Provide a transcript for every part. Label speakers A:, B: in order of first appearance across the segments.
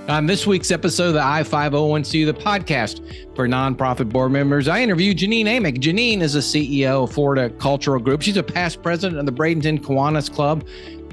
A: On this week's episode of the I-501C, the podcast for nonprofit board members, I interview Janene Amick. Janene is a CEO of Florida Cultural Group. She's a past president of the Bradenton Kiwanis Club,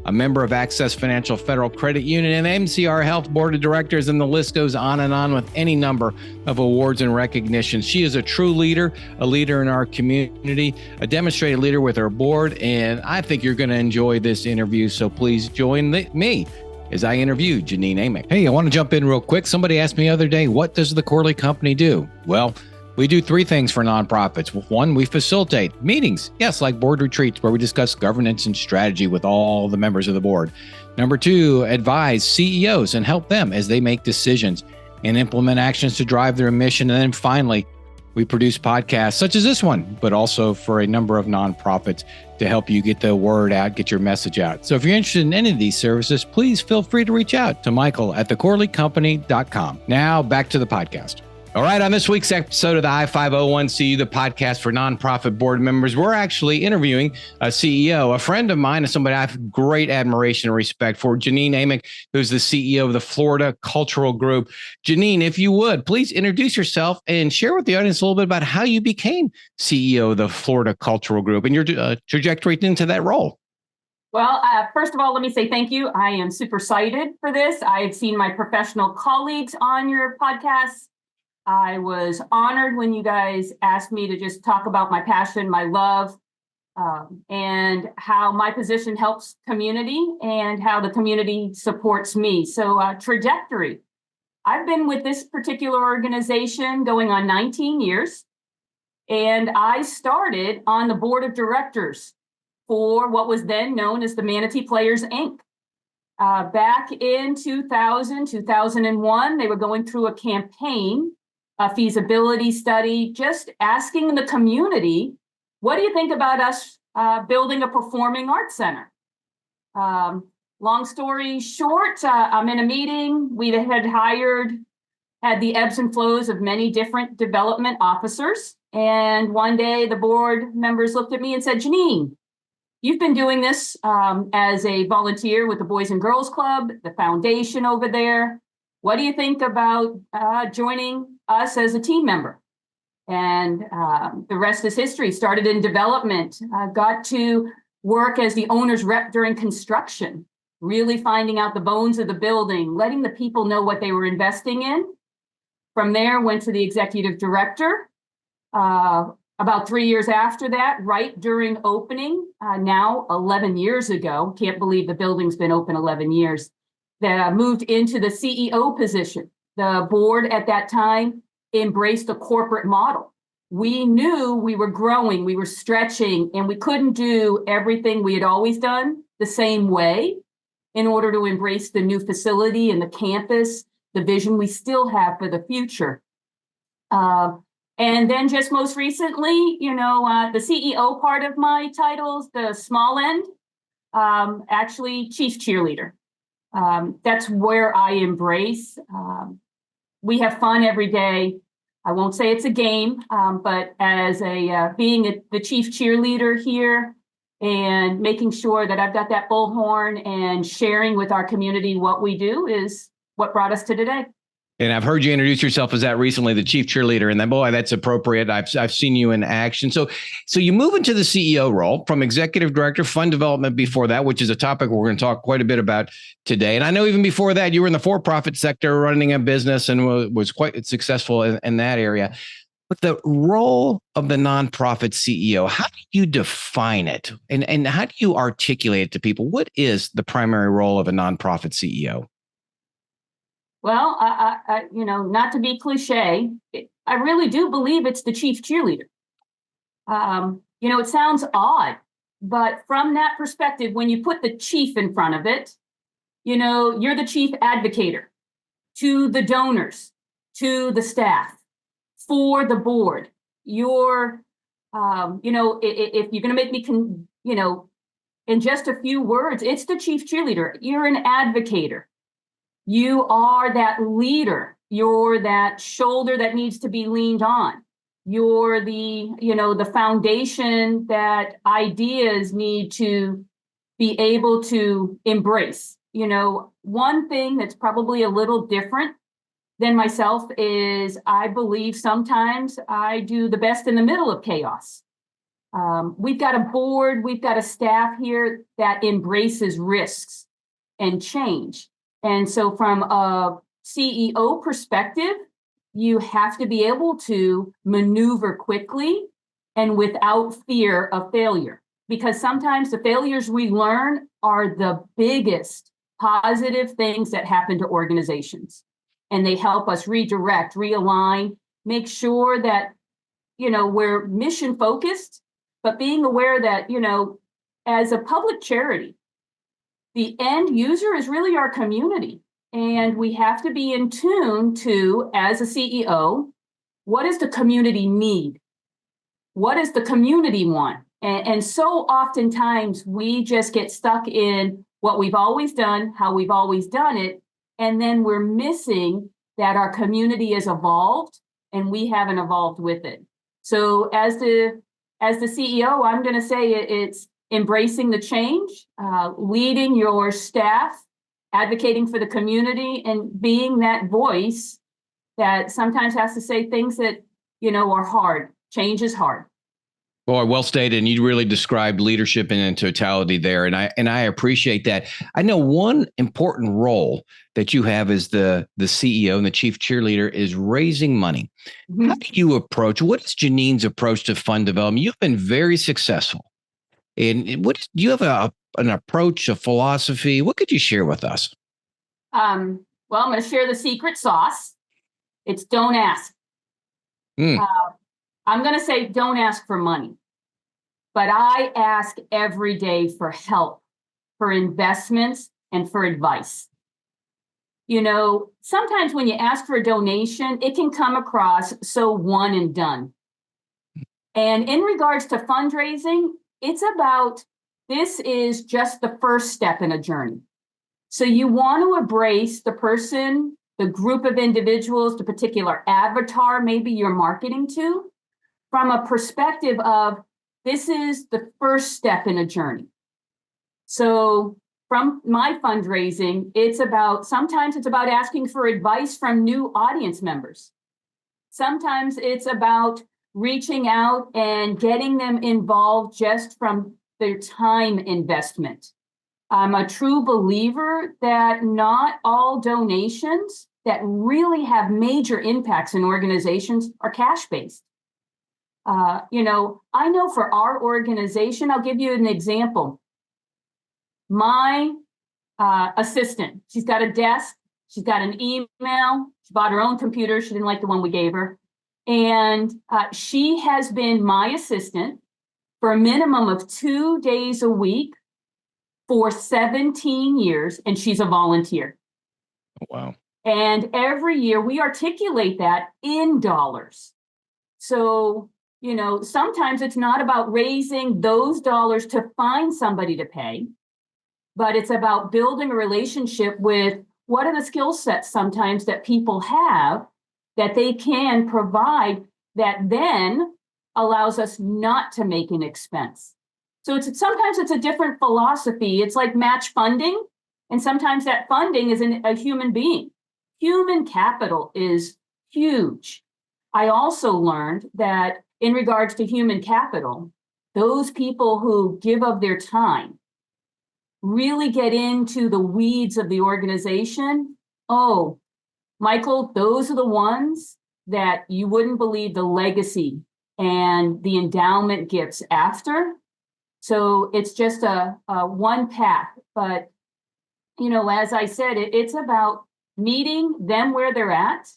A: a member of Access Financial Federal Credit Union, and MCR Health Board of Directors, and the list goes on with any number of awards and recognitions. She is a true leader, a leader in our community, a demonstrated leader with her board, and I think you're going to enjoy this interview, so please join me as I interview Janene Amick. Hey, I want to jump in real quick. Somebody asked me the other day, what does the Corley Company do? Well, we do three things for nonprofits. One, we facilitate meetings, yes, like board retreats where we discuss governance and strategy with all the members of the board. Number two, advise CEOs and help them as they make decisions and implement actions to drive their mission. And then finally, we produce podcasts such as this one, but also for a number of nonprofits to help you get the word out, get your message out. So if you're interested in any of these services, please feel free to reach out to Michael at thecorleycompany.com. Now back to the podcast. All right, on this week's episode of the I-501C, the podcast for nonprofit board members, we're actually interviewing a CEO, a friend of mine, and somebody I have great admiration and respect for, Janene Amick, who's the CEO of the Florida Cultural Group. Janene, if you would, please introduce yourself and share with the audience a little bit about how you became CEO of the Florida Cultural Group and your trajectory into that role.
B: Well, first of all, let me say thank you. I am super excited for this. I've seen my professional colleagues on your podcast. I was honored when you guys asked me to just talk about my passion, my love, and how my position helps community and how the community supports me. So trajectory. I've been with this particular organization going on 19 years, and I started on the board of directors for what was then known as the Manatee Players, Inc. Back in 2001, they were going through a campaign, a feasibility study, just asking the community, what do you think about us building a performing arts center? Long story short, I'm in a meeting. We had had the ebbs and flows of many different development officers. And one day the board members looked at me and said, Janene, you've been doing this as a volunteer with the Boys and Girls Club, the foundation over there. What do you think about joining us as a team member? And the rest is history. Started in development, got to work as the owner's rep during construction, really finding out the bones of the building, letting the people know what they were investing in. From there, went to the executive director. About 3 years after that, right during opening, now 11 years ago, can't believe the building's been open 11 years, that moved into the CEO position. The board at that time embraced a corporate model. We knew we were growing, we were stretching, and we couldn't do everything we had always done the same way in order to embrace the new facility and the campus, the vision we still have for the future. And then just most recently, the CEO part of my titles, the small end, actually Chief Cheerleader. That's where I embrace. We have fun every day. I won't say it's a game, but as being the chief cheerleader here and making sure that I've got that bullhorn and sharing with our community what we do is what brought us to today.
A: And I've heard you introduce yourself as that recently, the chief cheerleader, and then boy, that's appropriate. I've seen you in action. So you move into the CEO role from executive director, fund development before that, which is a topic we're going to talk quite a bit about today. And I know even before that, you were in the for-profit sector running a business and was quite successful in that area. But the role of the nonprofit CEO, how do you define it? And how do you articulate it to people? What is the primary role of a nonprofit CEO?
B: Well, I not to be cliche, I really do believe it's the chief cheerleader. It sounds odd, but from that perspective, when you put the chief in front of it, you're the chief advocator to the donors, to the staff, for the board. You're, if you're going to make me, in just a few words, it's the chief cheerleader. You're an advocator. You are that leader. You're that shoulder that needs to be leaned on. You're the foundation that ideas need to be able to embrace. one thing that's probably a little different than myself is I believe sometimes I do the best in the middle of chaos. We've got a board, we've got a staff here that embraces risks and change. And so from a CEO perspective, you have to be able to maneuver quickly and without fear of failure. Because sometimes the failures we learn are the biggest positive things that happen to organizations. And they help us redirect, realign, make sure that, we're mission focused, but being aware that, as a public charity, the end user is really our community. And we have to be in tune to, as a CEO, what does the community need? What does the community want? And so oftentimes we just get stuck in what we've always done, how we've always done it. And then we're missing that our community has evolved and we haven't evolved with it. So as the CEO, I'm going to say it's embracing the change, leading your staff, advocating for the community, and being that voice that sometimes has to say things that, are hard. Change is hard.
A: Boy, well stated. And you really described leadership in totality there. And I appreciate that. I know one important role that you have as the CEO and the chief cheerleader is raising money. Mm-hmm. How do you approach, what is Janene's approach to fund development? You've been very successful. And do you have an approach, a philosophy? What could you share with us?
B: Well, I'm going to share the secret sauce. It's don't ask. I'm going to say don't ask for money, but I ask every day for help, for investments, and for advice. Sometimes when you ask for a donation, it can come across so one and done. And in regards to fundraising, it's about, this is just the first step in a journey. So you want to embrace the person, the group of individuals, the particular avatar maybe you're marketing to, from a perspective of, this is the first step in a journey. So from my fundraising, sometimes it's about asking for advice from new audience members. Sometimes it's about reaching out and getting them involved just from their time investment. I'm a true believer that not all donations that really have major impacts in organizations are cash-based. I know for our organization, I'll give you an example. My assistant, she's got a desk, she's got an email, she bought her own computer, she didn't like the one we gave her. And she has been my assistant for a minimum of 2 days a week for 17 years, and she's a volunteer.
A: Oh, wow.
B: And every year we articulate that in dollars. So, sometimes it's not about raising those dollars to find somebody to pay, but it's about building a relationship with what are the skill sets sometimes that people have that they can provide that then allows us not to make an expense. So sometimes it's a different philosophy. It's like match funding. And sometimes that funding is a human being. Human capital is huge. I also learned that in regards to human capital, those people who give of their time really get into the weeds of the organization. Oh, Michael, those are the ones that you wouldn't believe the legacy and the endowment gifts after. So it's just a one path. But, as I said, it's about meeting them where they're at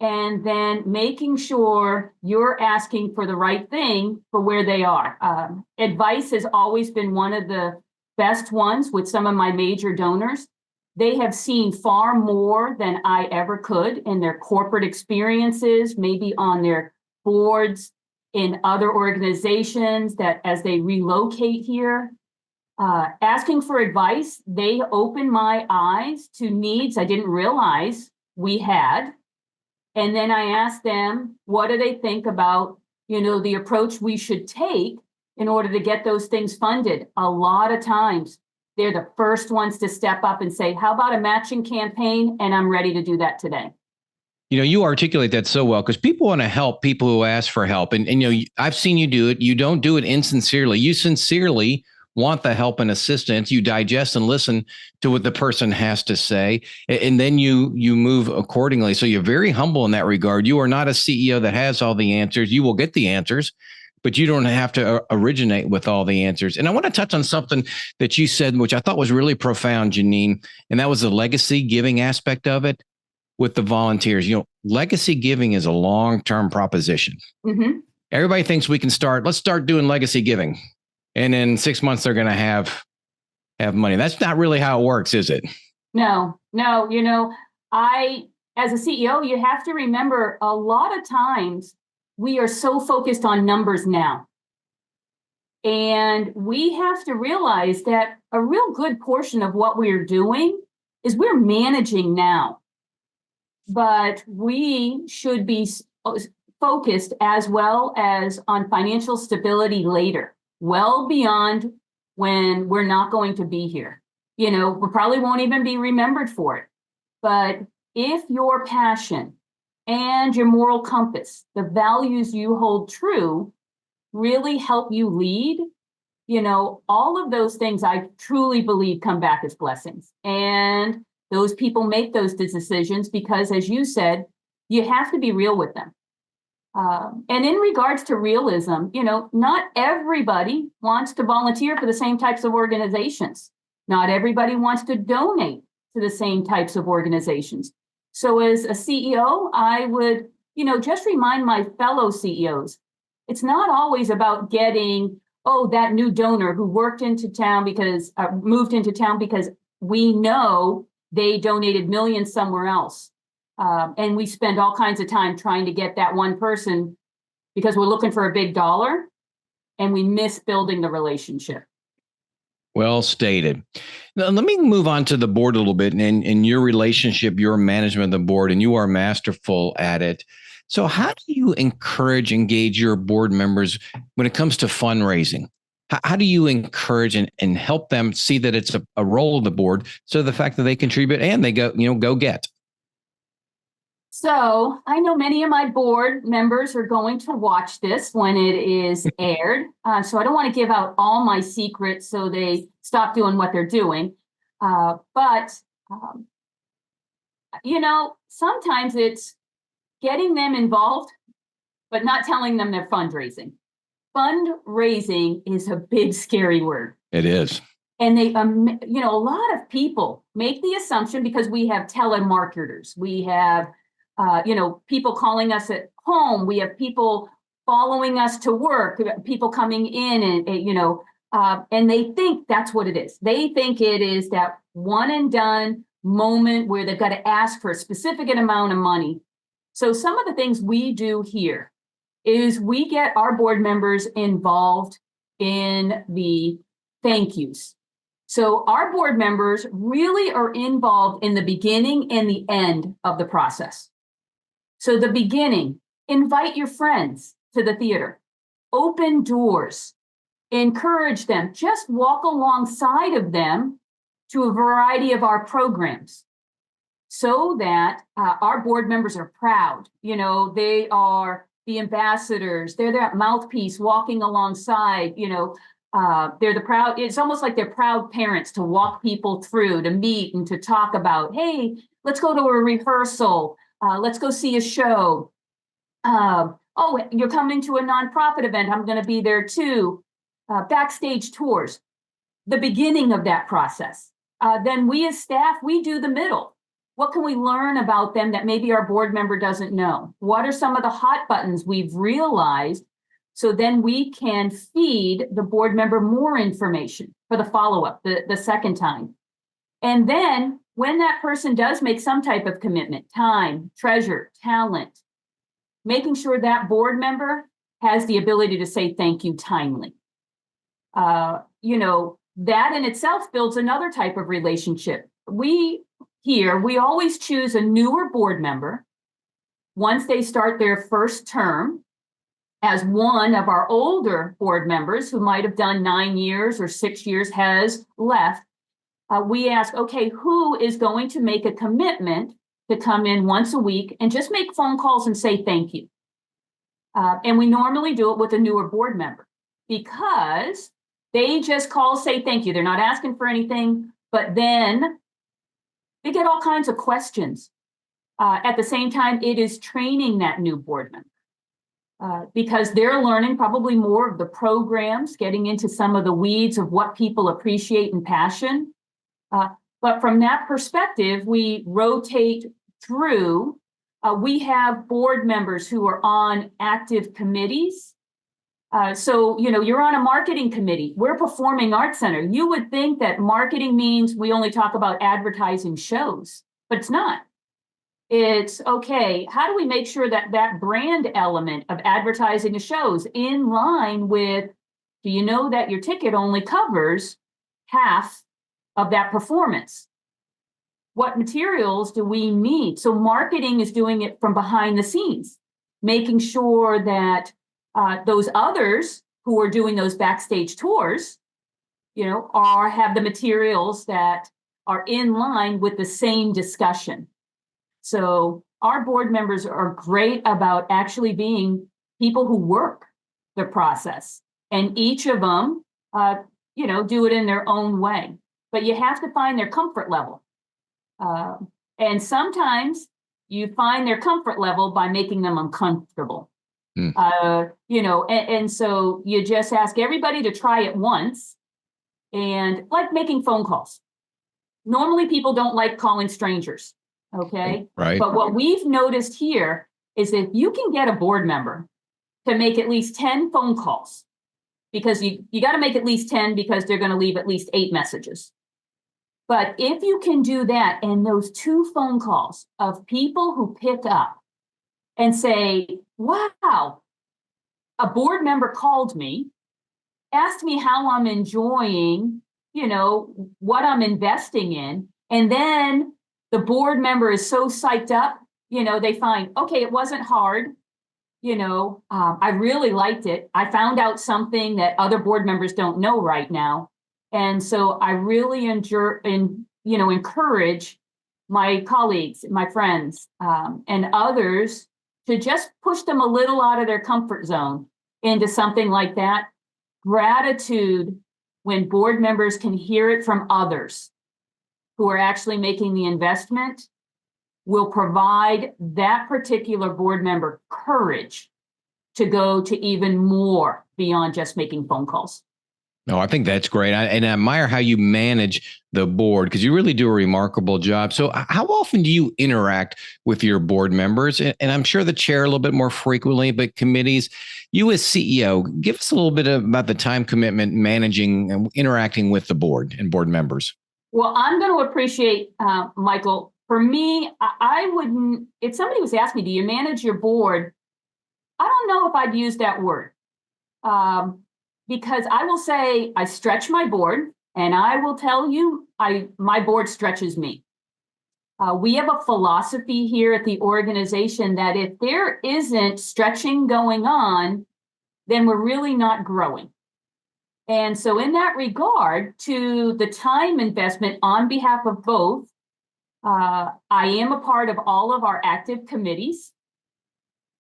B: and then making sure you're asking for the right thing for where they are. Advice has always been one of the best ones with some of my major donors. They have seen far more than I ever could in their corporate experiences, maybe on their boards in other organizations that as they relocate here. Asking for advice, they opened my eyes to needs I didn't realize we had. And then I asked them, what do they think about, the approach we should take in order to get those things funded? A lot of times they're the first ones to step up and say, how about a matching campaign? And I'm ready to do that today.
A: You articulate that so well because people want to help people who ask for help. And I've seen you do it. You don't do it insincerely. You sincerely want the help and assistance. You digest and listen to what the person has to say, and then you move accordingly. So you're very humble in that regard. You are not a CEO that has all the answers. You will get the answers, but you don't have to originate with all the answers. And I want to touch on something that you said, which I thought was really profound, Janene, and that was the legacy giving aspect of it with the volunteers. Legacy giving is a long-term proposition.
B: Mm-hmm.
A: Everybody thinks let's start doing legacy giving. And in 6 months, they're going to have money. That's not really how it works, is it?
B: No. As a CEO, you have to remember a lot of times we are so focused on numbers now. And we have to realize that a real good portion of what we're doing is we're managing now. But we should be focused as well as on financial stability later, well beyond when we're not going to be here. We probably won't even be remembered for it. But if your passion and your moral compass, the values you hold true, really help you lead, all of those things I truly believe come back as blessings. And those people make those decisions because, as you said, you have to be real with them. And in regards to realism, not everybody wants to volunteer for the same types of organizations. Not everybody wants to donate to the same types of organizations. So as a CEO, I would, just remind my fellow CEOs, it's not always about getting, that new donor who moved into town because we know they donated millions somewhere else. And we spend all kinds of time trying to get that one person because we're looking for a big dollar and we miss building the relationship.
A: Well stated. Now, let me move on to the board a little bit and your relationship, your management of the board, and you are masterful at it. So how do you engage your board members when it comes to fundraising? How do you encourage and help them see that it's a role of the board, so the fact that they contribute and they go get?
B: So I know many of my board members are going to watch this when it is aired. So I don't want to give out all my secrets so they stop doing what they're doing. But sometimes it's getting them involved, but not telling them they're fundraising. Fundraising is a big, scary word.
A: It is.
B: And they, a lot of people make the assumption because we have telemarketers, we have people calling us at home. We have people following us to work, people coming in and they think that's what it is. They think it is that one and done moment where they've got to ask for a specific amount of money. So some of the things we do here is we get our board members involved in the thank yous. So our board members really are involved in the beginning and the end of the process. So the beginning, invite your friends to the theater, open doors, encourage them, just walk alongside of them to a variety of our programs so that our board members are proud. They are the ambassadors, they're that mouthpiece walking alongside, they're the proud, it's almost like they're proud parents to walk people through, to meet and to talk about, hey, let's go to a rehearsal. Let's go see a show. You're coming to a nonprofit event. I'm going to be there too. Backstage tours, the beginning of that process. Then we as staff, we do the middle. What can we learn about them that maybe our board member doesn't know? What are some of the hot buttons we've realized? So then we can feed the board member more information for the follow-up the second time. And then when that person does make some type of commitment, time, treasure, talent, making sure that board member has the ability to say thank you timely. That in itself builds another type of relationship. We always choose a newer board member once they start their first term as one of our older board members who might have done 9 years or 6 years has left. we ask, okay, who is going to make a commitment to come in once a week and just make phone calls and say thank you? And we normally do it with a newer board member because they just call, say thank you. They're not asking for anything, but then they get all kinds of questions. At the same time, it is training that new board member because they're learning probably more of the programs, getting into some of the weeds of what people appreciate and passion. But from that perspective, we rotate through. We have board members who are on active committees. So, you're on a marketing committee. We're Performing Arts Center. You would think that marketing means we only talk about advertising shows, but it's not. It's, okay, how do we make sure that that brand element of advertising a show is in line with, do you know that your ticket only covers half of that performance? What materials do we need? So marketing is doing it from behind the scenes, making sure that those others who are doing those backstage tours, have the materials that are in line with the same discussion. So our board members are great about actually being people who work the process, and each of them, do it in their own way. But you have to find their comfort level. And sometimes you find their comfort level by making them uncomfortable. And so you just ask everybody to try it once, and like making phone calls. Normally people don't like calling strangers. Okay.
A: Right.
B: But what we've noticed here is if you can get a board member to make at least 10 phone calls, because you got to make at least 10 because they're going to leave at least 8 messages. But if you can do that, and those 2 phone calls of people who pick up and say, wow, a board member called me, asked me how I'm enjoying, what I'm investing in, and then the board member is so psyched up, they find, okay, it wasn't hard. I really liked it. I found out something that other board members don't know right now. And so I really encourage my colleagues, my friends, and others to just push them a little out of their comfort zone into something like that. Gratitude, when board members can hear it from others who are actually making the investment, will provide that particular board member courage to go to even more beyond just making phone calls.
A: No, I think that's great. And I admire how you manage the board, because you really do a remarkable job. So how often do you interact with your board members? And I'm sure the chair a little bit more frequently, but committees, you as CEO, give us a little bit about the time commitment managing and interacting with the board and board members.
B: Well, I'm going to appreciate, Michael. For me, I wouldn't, if somebody was asking me, do you manage your board? I don't know if I'd use that word. Because I will say I stretch my board, and I will tell you, my board stretches me. We have a philosophy here at the organization that if there isn't stretching going on, then we're really not growing. And so in that regard, to the time investment on behalf of both, I am a part of all of our active committees.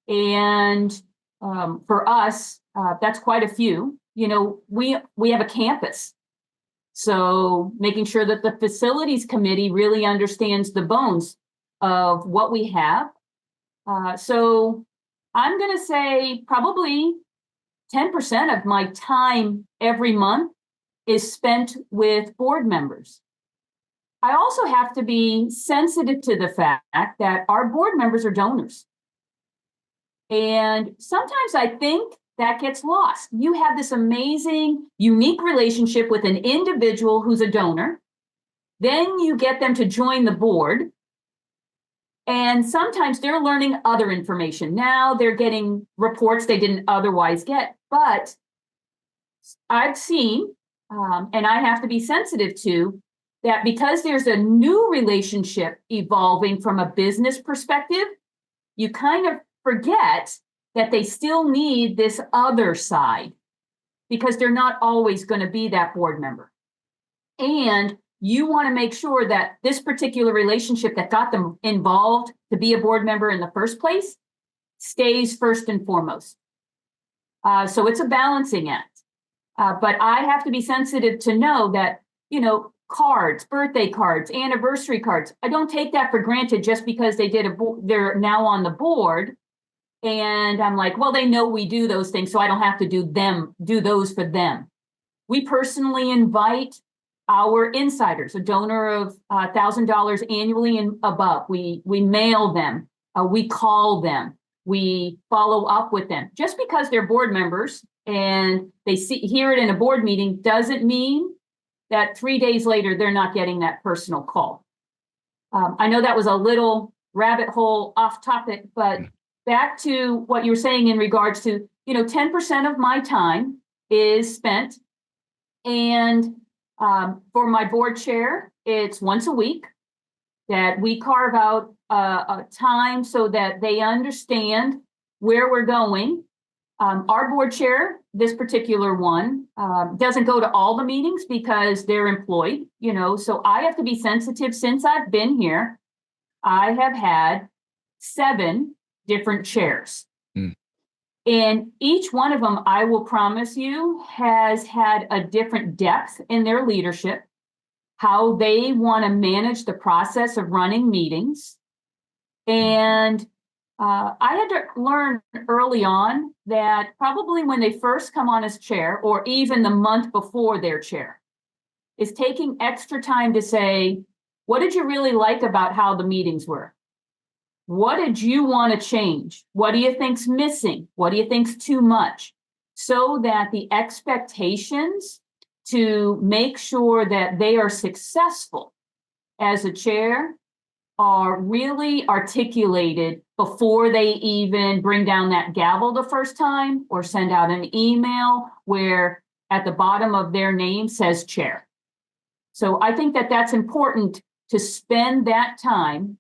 B: And for us, that's quite a few. We have a campus. So making sure that the facilities committee really understands the bones of what we have. So I'm going to say probably 10% of my time every month is spent with board members. I also have to be sensitive to the fact that our board members are donors. And sometimes I think that gets lost. You have this amazing, unique relationship with an individual who's a donor. Then you get them to join the board. And sometimes they're learning other information. Now they're getting reports they didn't otherwise get. But I've seen, and I have to be sensitive to, that because there's a new relationship evolving from a business perspective, you kind of forget that they still need this other side, because they're not always going to be that board member. And you want to make sure that this particular relationship that got them involved to be a board member in the first place stays first and foremost. So it's a balancing act. But I have to be sensitive to know that, cards, birthday cards, anniversary cards, I don't take that for granted just because they're now on the board. And I'm like, well, they know we do those things, so I don't have to do those for them. We personally invite our insiders, a donor of $1,000 annually and above. We mail them, we call them, we follow up with them. Just because they're board members and they hear it in a board meeting doesn't mean that 3 days later they're not getting that personal call. I know that was a little rabbit hole off topic, but back to what you were saying in regards to, 10% of my time is spent. And for my board chair, it's once a week that we carve out a time so that they understand where we're going. Our board chair, this particular one, doesn't go to all the meetings because they're employed, so I have to be sensitive. Since I've been here, I have had 7 different chairs. And each one of them, I will promise you, has had a different depth in their leadership, how they want to manage the process of running meetings. And I had to learn early on that probably when they first come on as chair, or even the month before their chair, is taking extra time to say, what did you really like about how the meetings were? What did you want to change? What do you think's missing? What do you think's too much? So that the expectations to make sure that they are successful as a chair are really articulated before they even bring down that gavel the first time or send out an email where at the bottom of their name says chair. So I think that that's important to spend that time,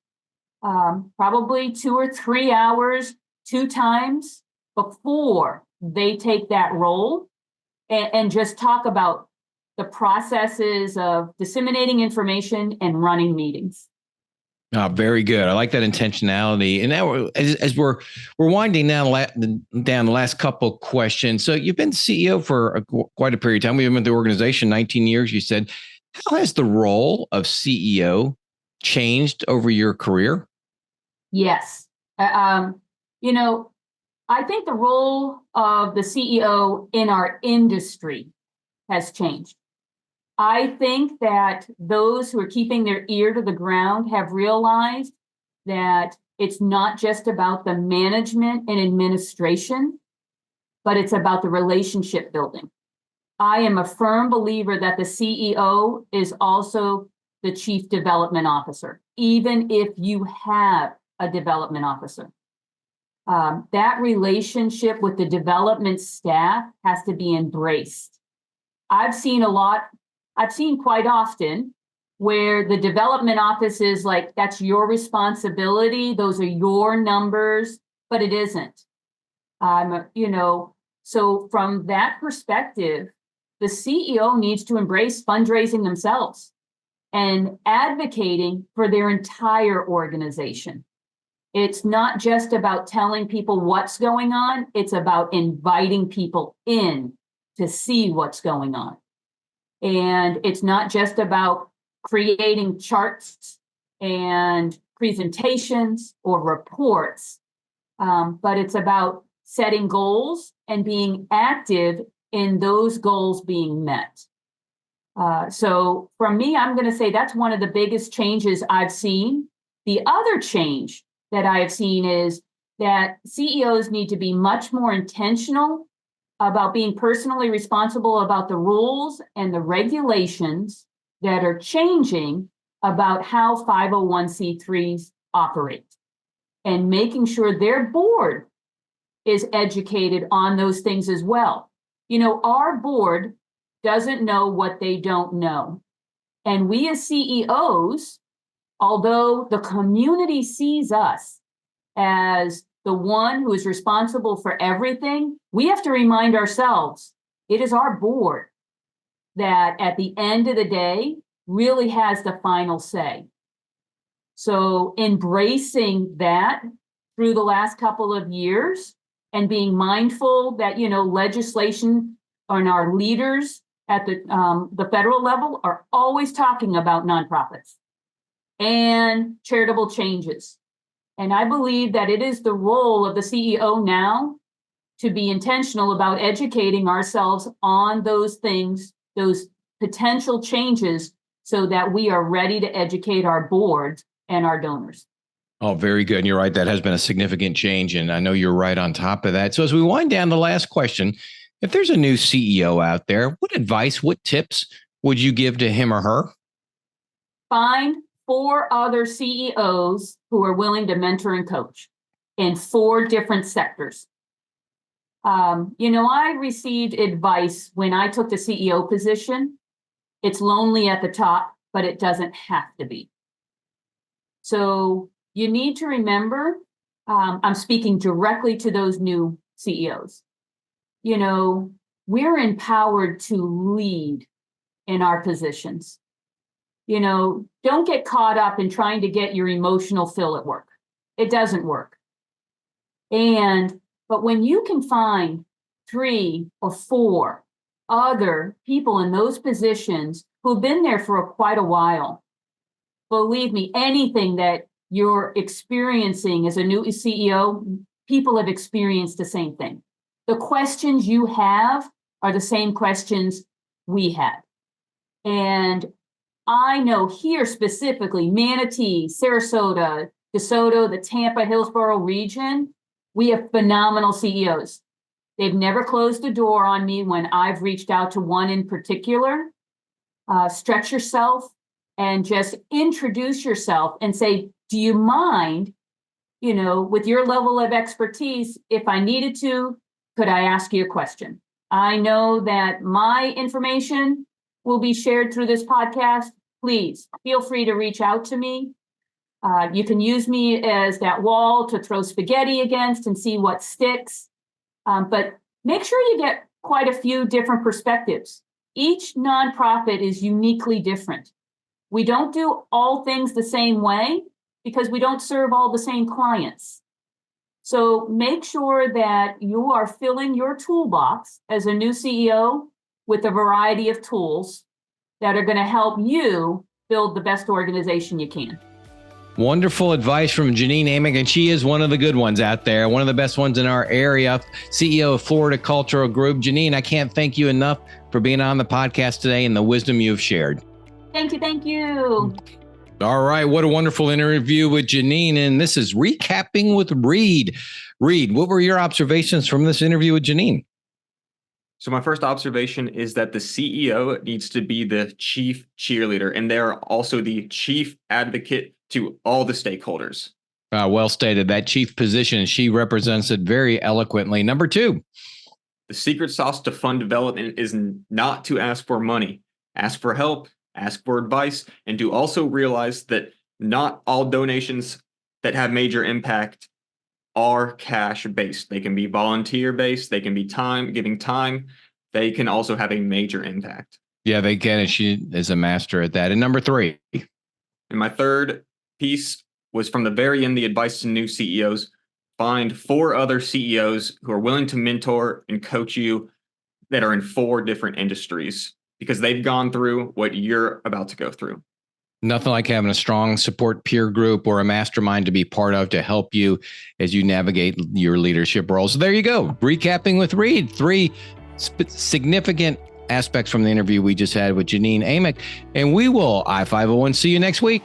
B: probably 2 or 3 hours, 2 times before they take that role, and just talk about the processes of disseminating information and running meetings.
A: Very good. I like that intentionality. And now, as we're winding down the last couple of questions. So you've been CEO for quite a period of time. We've been with the organization 19 years. You said, how has the role of CEO changed over your career?
B: Yes. I think the role of the CEO in our industry has changed. I think that those who are keeping their ear to the ground have realized that it's not just about the management and administration, but it's about the relationship building. I am a firm believer that the CEO is also the Chief Development Officer, even if you have a development officer. That relationship with the development staff has to be embraced. I've seen quite often where the development office is like, that's your responsibility, those are your numbers, but it isn't. So from that perspective, the CEO needs to embrace fundraising themselves and advocating for their entire organization. It's not just about telling people what's going on, it's about inviting people in to see what's going on. And it's not just about creating charts and presentations or reports, but it's about setting goals and being active in those goals being met. So from me, I'm going to say that's one of the biggest changes I've seen. The other change that I have seen is that CEOs need to be much more intentional about being personally responsible about the rules and the regulations that are changing about how 501c3s operate, and making sure their board is educated on those things as well. Our board doesn't know what they don't know. And we as CEOs, although the community sees us as the one who is responsible for everything, we have to remind ourselves, it is our board that at the end of the day really has the final say. So embracing that through the last couple of years and being mindful that, legislation and our leaders at the federal level are always talking about nonprofits and charitable changes. And I believe that it is the role of the CEO now to be intentional about educating ourselves on those things, those potential changes, so that we are ready to educate our boards and our donors.
A: Oh, very good. And you're right. That has been a significant change. And I know you're right on top of that. So as we wind down, the last question, if there's a new CEO out there, what advice, what tips would you give to him or her?
B: Find 4 other CEOs who are willing to mentor and coach in 4 different sectors. I received advice when I took the CEO position. It's lonely at the top, but it doesn't have to be. So you need to remember, I'm speaking directly to those new CEOs. We're empowered to lead in our positions. Don't get caught up in trying to get your emotional fill at work. It doesn't work. But when you can find 3 or 4 other people in those positions who've been there for quite a while, believe me, anything that you're experiencing as a new CEO, people have experienced the same thing. The questions you have are the same questions we had. And I know here specifically, Manatee, Sarasota, DeSoto, the Tampa, Hillsborough region, we have phenomenal CEOs. They've never closed the door on me when I've reached out to one in particular. Stretch yourself and just introduce yourself and say, do you mind, with your level of expertise, if I needed to, could I ask you a question? I know that my information will be shared through this podcast. Please feel free to reach out to me. You can use me as that wall to throw spaghetti against and see what sticks. But make sure you get quite a few different perspectives. Each nonprofit is uniquely different. We don't do all things the same way because we don't serve all the same clients. So make sure that you are filling your toolbox as a new CEO with a variety of tools that are going to help you build the best organization you can.
A: Wonderful advice from Janene Amick, and she is one of the good ones out there, one of the best ones in our area, CEO of Florida Cultural Group. Janene, I can't thank you enough for being on the podcast today and the wisdom you've shared.
B: Thank you. Thank you.
A: All right. What a wonderful interview with Janene. And this is Recapping with Reed. Reed, what were your observations from this interview with Janene?
C: So my first observation is that the CEO needs to be the chief cheerleader, and they're also the chief advocate to all the stakeholders.
A: Well stated. That chief position, she represents it very eloquently. Number 2.
C: The secret sauce to fund development is not to ask for money. Ask for help, ask for advice, and to also realize that not all donations that have major impact are cash-based. They can be volunteer-based. They can be giving time. They can also have a major impact.
A: Yeah, they can. And she is a master at that. And number 3.
C: And my third piece was from the very end, the advice to new CEOs. Find 4 other CEOs who are willing to mentor and coach you that are in 4 different industries because they've gone through what you're about to go through.
A: Nothing like having a strong support peer group or a mastermind to be part of to help you as you navigate your leadership role. So there you go. Recapping with Reed. 3 significant aspects from the interview we just had with Janene Amick. And we will I-501 see you next week.